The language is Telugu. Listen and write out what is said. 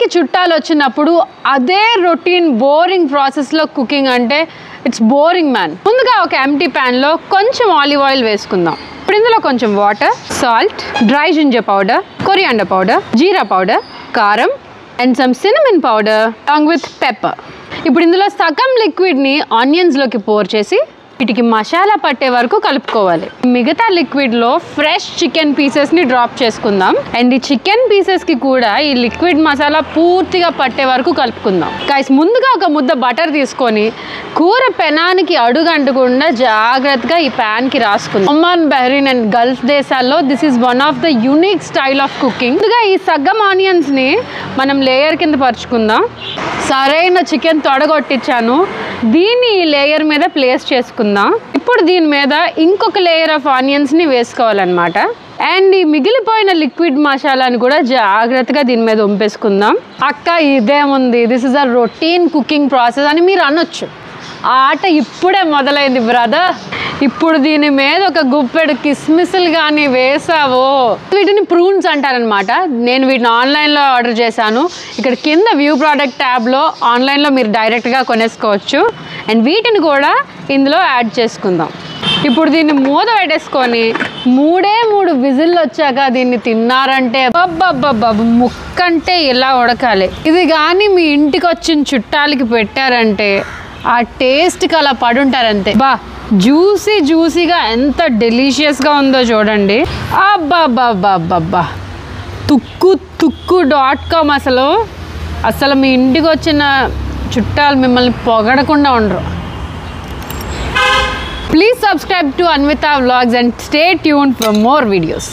ఇంటికి చుట్టాలు వచ్చినప్పుడు అదే రొటీన్ బోరింగ్ ప్రాసెస్లో కుకింగ్ అంటే ఇట్స్ బోరింగ్ మ్యాన్. ముందుగా ఒక ఎంటీ ప్యాన్లో కొంచెం ఆలివ్ ఆయిల్ వేసుకుందాం. ఇప్పుడు ఇందులో కొంచెం water, salt, dry ginger powder, coriander powder, jeera powder, కారం and some cinnamon powder along with pepper. ఇప్పుడు ఇందులో సగం లిక్విడ్ని ఆనియన్స్లోకి పోర్ చేసి వీటికి మసాలా పట్టే వరకు కలుపుకోవాలి. మిగతా లిక్విడ్లో ఫ్రెష్ చికెన్ పీసెస్ని డ్రాప్ చేసుకుందాం. అండ్ ఈ చికెన్ పీసెస్కి కూడా ఈ లిక్విడ్ మసాలా పూర్తిగా పట్టే వరకు కలుపుకుందాం. గైస్, ముందుగా ఒక ముద్ద బటర్ తీసుకొని కూర పెనానికి అడుగంటకుండా జాగ్రత్తగా ఈ ప్యాన్కి రాసుకుందాం. ఒమాన్, బహ్రెయిన్ అండ్ గల్ఫ్ దేశాల్లో this is one of the unique style of cooking. ముందుగా ఈ సగ్గం ఆనియన్స్ని మనం లేయర్ కింద పరుచుకుందాం. సరైన చికెన్ తొడగొట్టించాను, దీన్ని ఈ లేయర్ మీద ప్లేస్ చేసుకుందాం. ఇప్పుడు దీని మీద ఇంకొక లేయర్ ఆఫ్ ఆనియన్స్ని వేసుకోవాలన్నమాట. అండ్ ఈ మిగిలిపోయిన లిక్విడ్ మసాలాని కూడా జాగ్రత్తగా దీని మీద వంపేసుకుందాం. అక్క ఇదేముంది, this is a routine cooking process అని మీరు అనొచ్చు. ఆ ఆట ఇప్పుడే మొదలైంది బ్రదర్. ఇప్పుడు దీని మీద ఒక గుప్పెడు కిస్మిస్లు కానీ వేసావో, వీటిని ప్రూన్స్ అంటారనమాట. నేను వీటిని ఆన్లైన్లో ఆర్డర్ చేశాను. ఇక్కడ కింద వ్యూ ప్రోడక్ట్ ట్యాబ్లో ఆన్లైన్లో మీరు డైరెక్ట్గా కొనేసుకోవచ్చు. అండ్ వీటిని కూడా ఇందులో యాడ్ చేసుకుందాం. ఇప్పుడు దీన్ని మూత పెట్టేసుకొని 3 విజిల్లు వచ్చాక దీన్ని తిన్నారంటే బాబు ముక్కంటే ఇలా ఉడకాలి. ఇది కానీ మీ ఇంటికి వచ్చిన చుట్టాలకి పెట్టారంటే ఆ టేస్ట్కి అలా పడుంటారంతే. జ్యూసీగా ఎంత డెలిషియస్గా ఉందో చూడండి. అబ్బా తుక్కు.com అసలు మీ ఇంటికి వచ్చిన చుట్టాలు మిమ్మల్ని పొగడకుండా ఉండరు. Please subscribe to Anvita Vlogs and stay tuned for more videos.